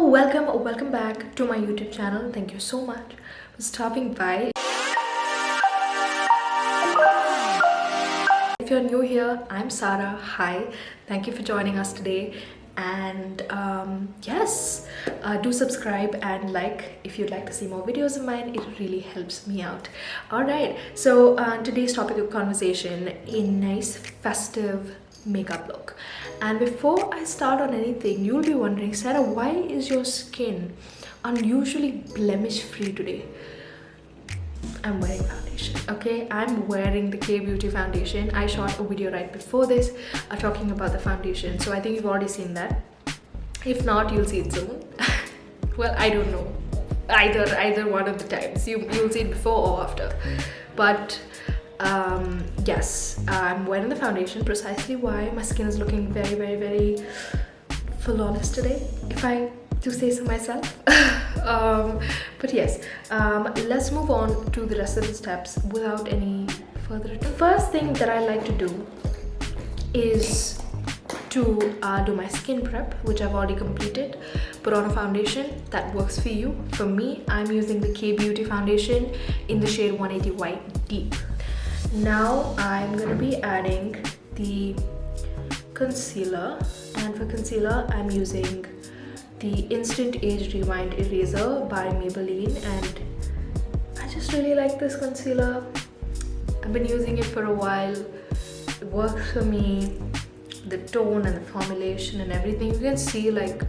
welcome back to my YouTube channel. Thank you so much for stopping by. If you're new here, I'm Sarah. Hi, thank you for joining us today. And yes, do subscribe and like if you'd like to see more videos of mine. It really helps me out. All right, so today's topic of conversation, a nice festive makeup look. And before I start on anything, you'll be wondering, Sarah, why is your skin unusually blemish free today? I'm wearing foundation. Okay, I'm wearing the K Beauty foundation. I shot a video right before this talking about the foundation, so I think you've already seen that. If not, you'll see it soon. Well, I don't know, either one of the times you'll see it before or after, but yes, I'm wearing the foundation. Precisely why? My skin is looking very flawless today, if I do say so myself. But yes, let's move on to the rest of the steps without any further ado. First thing that I like to do is to do my skin prep, which I've already completed. Put on a foundation that works for you. For me, I'm using the K Beauty foundation in the shade 180 White Deep. Now I'm going to be adding the concealer, and for concealer I'm using the Instant Age Rewind Eraser by Maybelline, and I just really like this concealer. I've been using it for a while. It works for me. The tone and the formulation and everything, you can see like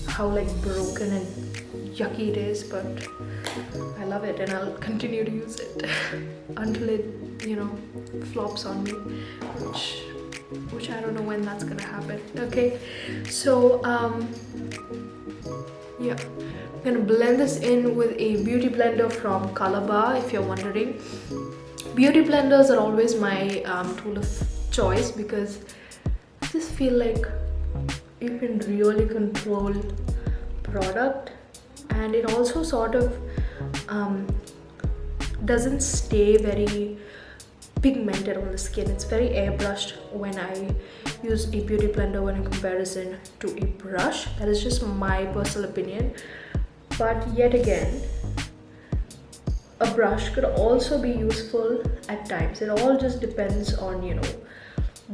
how like broken and yucky it is, but I love it and I'll continue to use it until it, you know, flops on me, which I don't know when that's gonna happen. Okay, so yeah, I'm gonna blend this in with a beauty blender from Color Bar. If you're wondering, beauty blenders are always my tool of choice because I just feel like you can really control product, and it also sort of doesn't stay very pigmented on the skin. It's very airbrushed when I use a beauty blender when in comparison to a brush. That is just my personal opinion, but yet again, a brush could also be useful at times. It all just depends on, you know,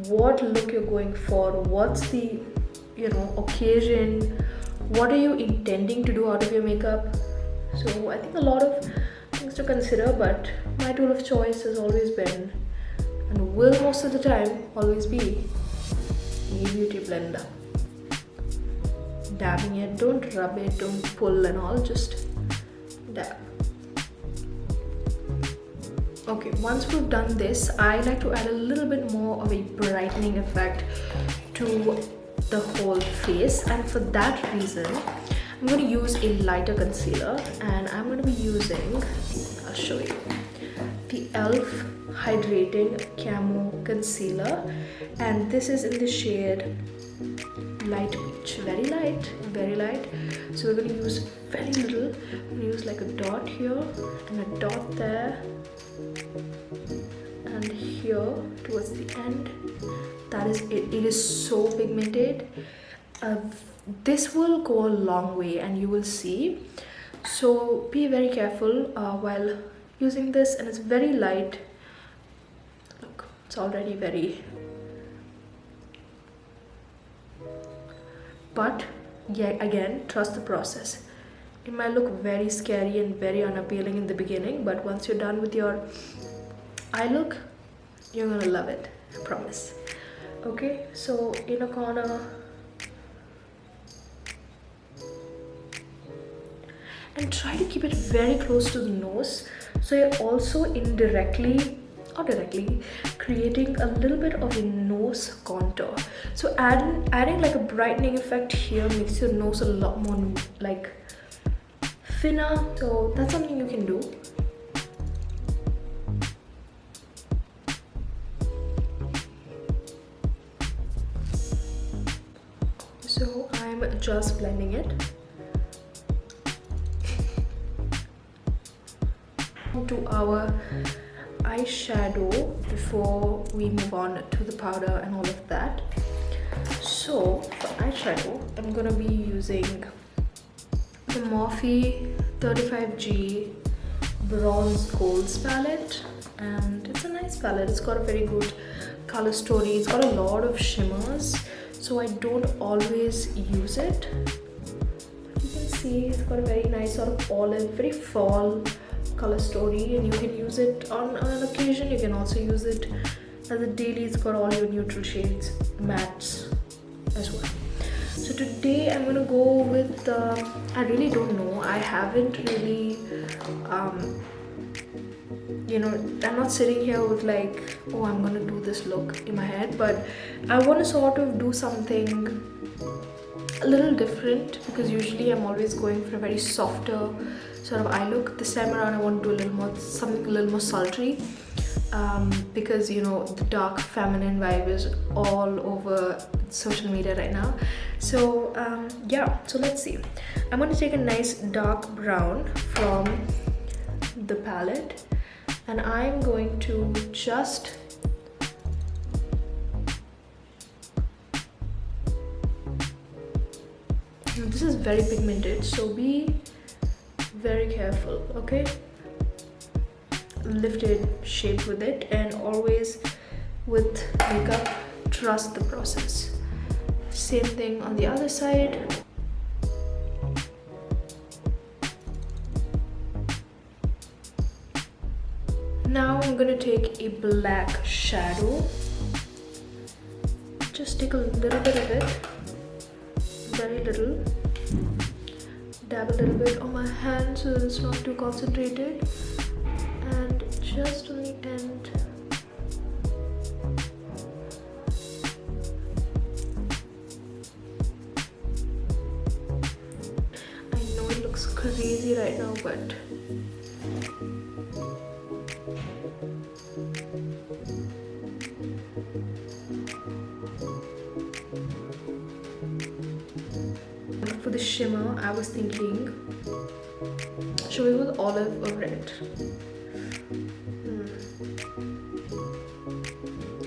what look you're going for, what's the, you know, occasion, what are you intending to do out of your makeup. So I think a lot of things to consider, but my tool of choice has always been, and will most of the time always be, a beauty blender. Dabbing it, don't rub it, don't pull and all, just dab. Okay, once we've done this, I like to add a little bit more of a brightening effect to the whole face, and for that reason I'm going to use a lighter concealer, and I'm going to be using, I'll show you, the e.l.f. Hydrating Camo Concealer, and this is in the shade Light Peach. Very light. So we're going to use very little. I'm going to use like a dot here and a dot there, and here towards the end. That is it. It is so pigmented. This will go a long way, and you will see. So be very careful while using this, and it's very light. Look, it's already very. But yeah, again, trust the process. It might look very scary and very unappealing in the beginning, but once you're done with your eye look, you're gonna love it, I promise. Okay, so in a corner, and try to keep it very close to the nose, so you're also indirectly or directly creating a little bit of a nose contour. So adding like a brightening effect here makes your nose a lot more like thinner, so that's something you can do. So I'm just blending it. To our eyeshadow before we move on to the powder and all of that. So for eyeshadow, I'm gonna be using the Morphe 35G Bronze Golds palette, and it's a nice palette. It's got a very good color story. It's got a lot of shimmers, so I don't always use it. You can see it's got a very nice sort of olive, very fall color story, and you can use it on an occasion. You can also use it as a daily. It's got all your neutral shades, mattes as well. So today I'm gonna go with I really don't know, I haven't really you know, I'm not sitting here with like, oh, I'm gonna do this look in my head, but I want to sort of do something a little different, because usually I'm always going for a very softer sort of eye look. This time around I want to do a little more, something a little more sultry, because you know, the dark feminine vibe is all over social media right now. So yeah, so let's see. I'm going to take a nice dark brown from the palette, and I'm going to just this is very pigmented, so be very careful, okay? Lifted shape with it, and always with makeup, trust the process. Same thing on the other side. Now I'm gonna take a black shadow, just take a little bit of it, very little, dab a little bit on my hand so that it's not too concentrated, and just on the end. I know it looks crazy right now, but for the shimmer, I was thinking, should we go with olive or red?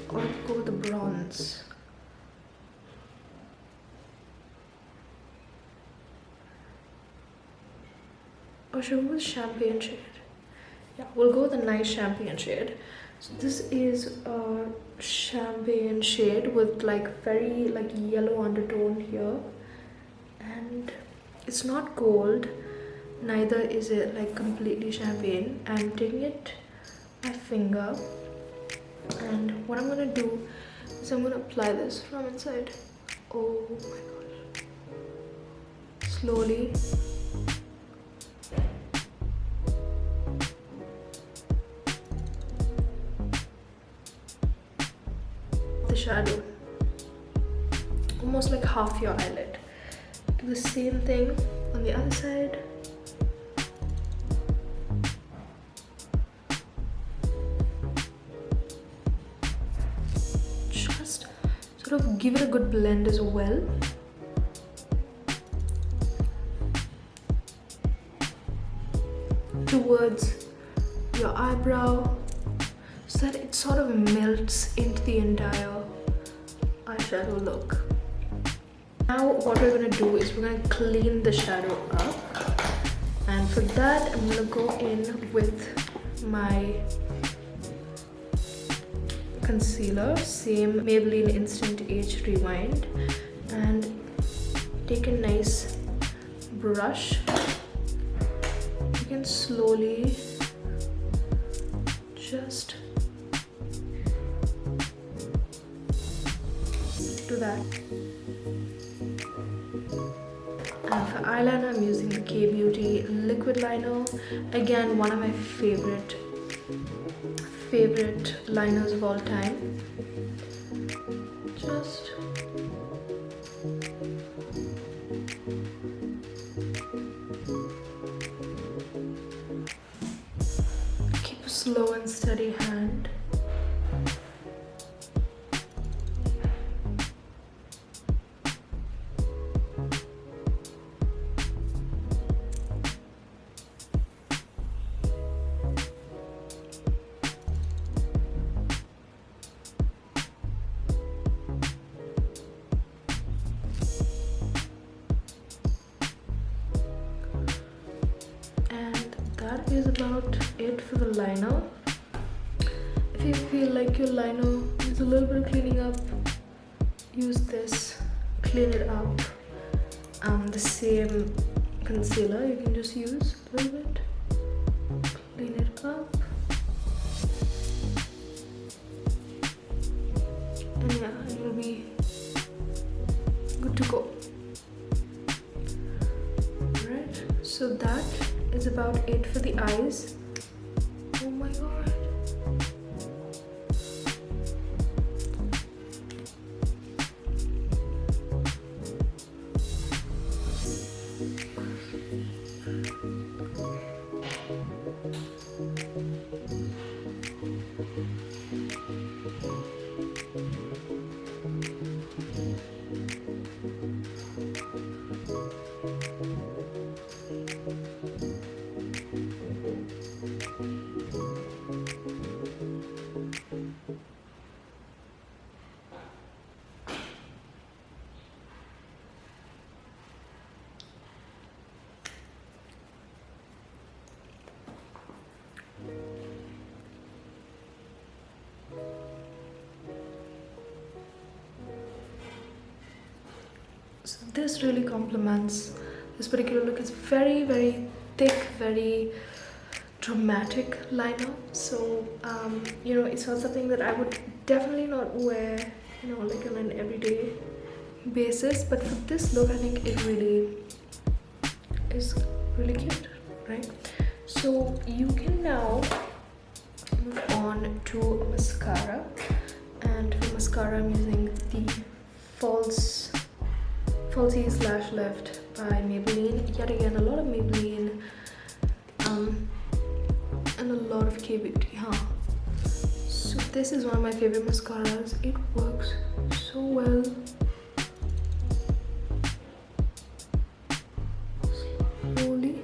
Or go with the bronze? Or should we go with champagne shade? Yeah, we'll go with a nice champagne shade. So this is a champagne shade with like very like yellow undertone here, and it's not gold, neither is it like completely champagne. I'm taking it my finger, and what I'm gonna do is I'm gonna apply this from inside. Oh my gosh. Slowly. The shadow, almost like half your eyelid. Do the same thing on the other side. Just sort of give it a good blend as well. Towards your eyebrow, so that it sort of melts into the entire eyeshadow look. Now what we're going to do is we're going to clean the shadow up, and for that I'm going to go in with my concealer, same Maybelline Instant Age Rewind, and take a nice brush. You can slowly just do that. And for eyeliner, I'm using the K Beauty liquid liner. Again, one of my favorite liners of all time. Just keep a slow and steady hand. that is about it for the liner. If you feel like your liner needs a little bit of cleaning up, use this, clean it up. The same concealer you can just use a little bit, clean it up, and yeah, you'll be good to go. Alright, so that is about it for the eyes. Oh my god. So this really complements this particular look. It's very, very thick, very dramatic liner. So you know, it's not something that I would definitely not wear, you know, like on an everyday basis. But for this look, I think it really is really cute, right? So you can now move on to mascara, and for mascara I'm using the Falsies Lash Lift by Maybelline. Yet again, a lot of Maybelline and a lot of K-Beauty, huh? So this is one of my favorite mascaras. It works so well. Slowly.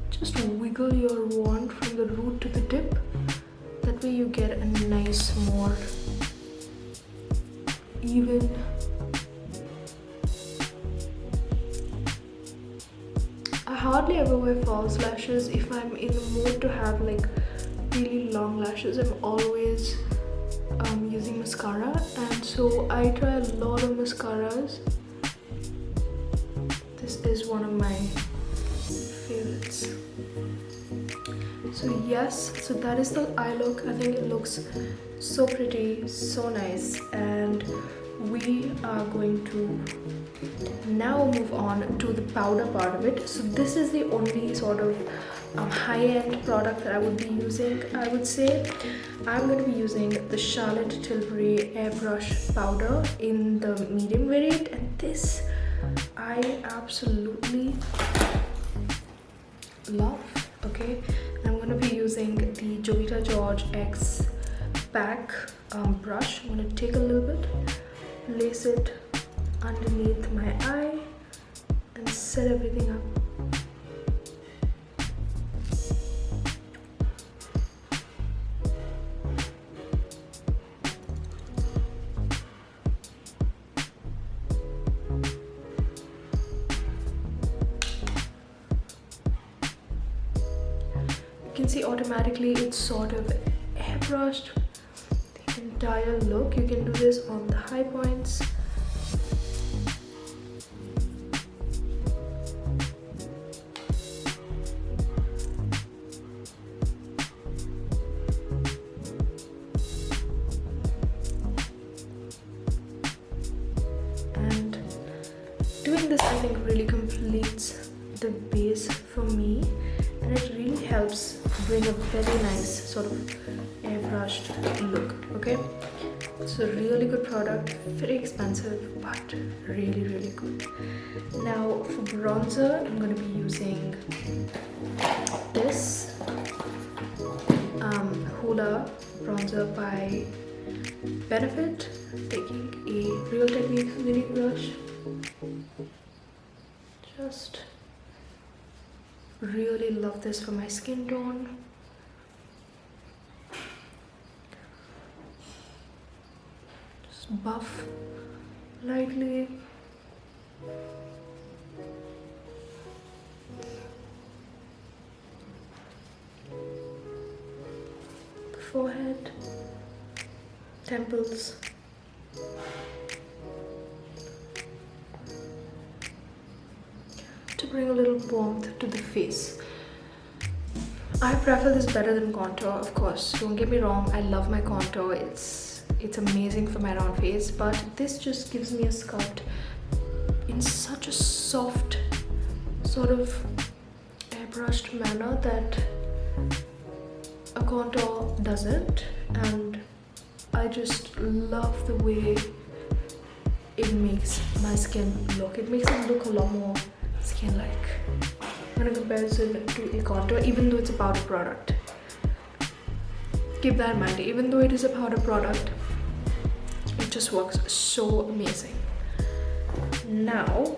Just wiggle your wand from the root to the tip. That way you get a nice, more even I hardly ever wear false lashes. If I'm in the mood to have like really long lashes, I'm always using mascara, and so I try a lot of mascaras. This is one of my favorites. So yes, so that is the eye look. I think it looks so pretty, so nice, and we are going to now move on to the powder part of it. So this is the only sort of high-end product that I would be using. I would say I'm going to be using the Charlotte Tilbury airbrush powder in the medium variant, and this I absolutely love. Okay, I'm going to be using the Jovita George X Pack brush. I'm going to take a little bit, place it underneath my eye, and set everything up. You can see automatically it's sort of airbrushed the entire look. You can do this on the high points. And doing this, I think, really completes the base for me, and it really helps bring a very nice sort of airbrushed look. Okay, it's a really good product, very expensive but really, really good. Now for bronzer, I'm going to be using this Hoola bronzer by Benefit. Taking a Real Techniques mini brush, just really love this for my skin tone. Just buff lightly. The forehead, temples. To bring a little warmth to the face. I prefer this better than contour, of course. Don't get me wrong, I love my contour. It's amazing for my round face, but this just gives me a sculpt in such a soft, sort of airbrushed manner that a contour doesn't, and I just love the way it makes my skin look. It makes it look a lot more skin-like in a comparison to a contour, even though it's a powder product. Keep that in mind, even though it is a powder product, it just works so amazing. Now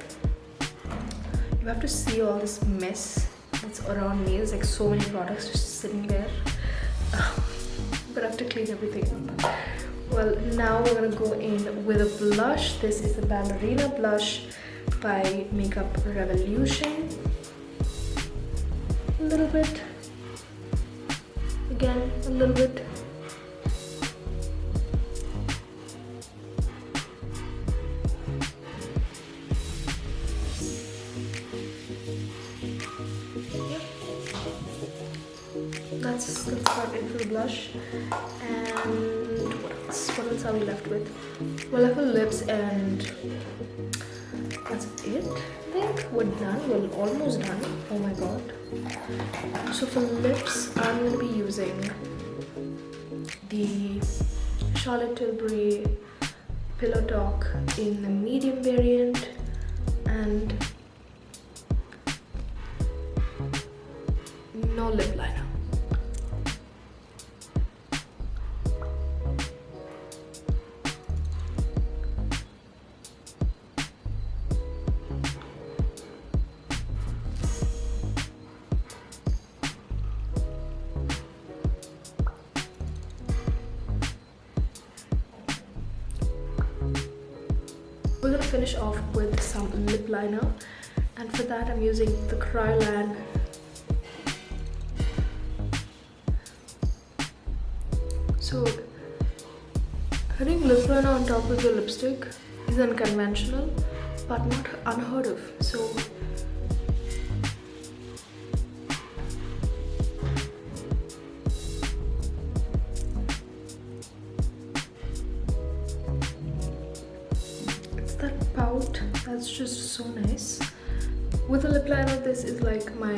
you have to see all this mess that's around me. There's like so many products just sitting there, but I have to clean everything up. Well, now we're gonna go in with a blush. This is the Ballerina blush by Makeup Revolution. A little bit, again a little bit. That's about it for the blush. And what else are we left with? We're left with lips, and that's it. I think we're done. We're almost done. Oh my god. So for lips, I'm going to be using the Charlotte Tilbury Pillow Talk in the medium variant, and no lip liner. We're gonna finish off with some lip liner, and for that I'm using the Kryolan So putting lip liner on top of your lipstick is unconventional but not unheard of. So it's that pout that's just so nice. With a lip liner, this is like my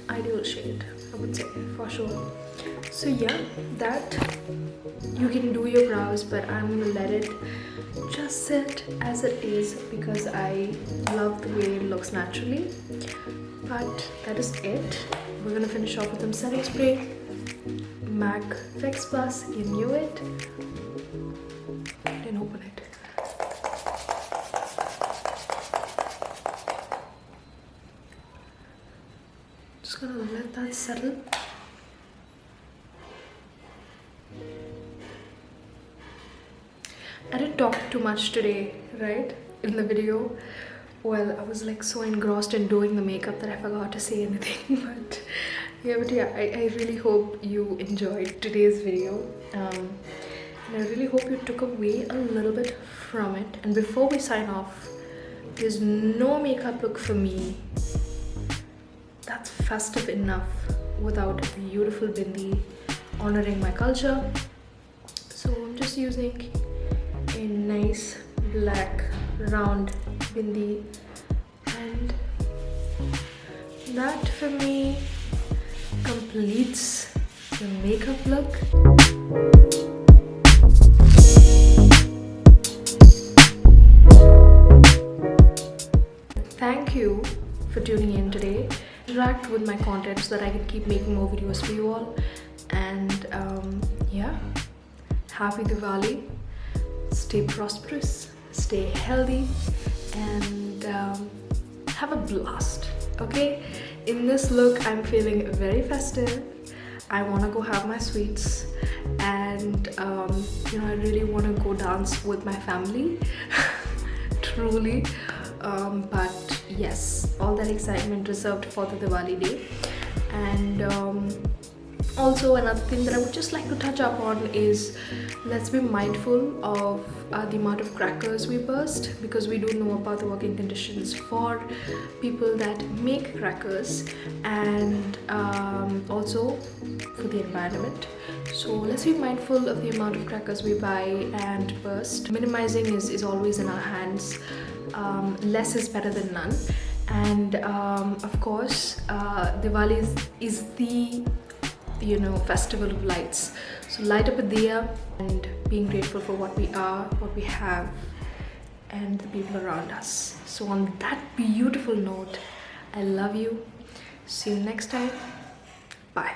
ideal shade, I would say, for sure. So yeah, that you can do your brows, but I'm gonna let it just sit as it is because I love the way it looks naturally. But that is it. We're gonna finish off with some setting spray. MAC Fix Plus, you knew it. I didn't open it. Just gonna let that settle. I didn't talk too much today, right, in the video. Well, I was like so engrossed in doing the makeup that I forgot to say anything. But yeah, I really hope you enjoyed today's video. And I really hope you took away a little bit from it. And before we sign off, there's no makeup look for me that's festive enough without a beautiful bindi honoring my culture. So I'm just using a nice black round bindi, and that for me completes the makeup look. Thank you for tuning in today. Interact with my content so that I can keep making more videos for you all. And yeah, happy Diwali. Stay prosperous, stay healthy, and have a blast. Okay, in this look I'm feeling very festive. I want to go have my sweets, and you know, I really want to go dance with my family. Truly. But yes, all that excitement reserved for the Diwali day. And also another thing that I would just like to touch up on is, let's be mindful of the amount of crackers we burst, because we do know about the working conditions for people that make crackers, and also for the environment. So let's be mindful of the amount of crackers we buy and burst. Minimizing is always in our hands. Less is better than none. And of course, Diwali is the, you know, festival of lights. So light up a diya and being grateful for what we are, what we have, and the people around us. So on that beautiful note, I love you. See you next time. Bye.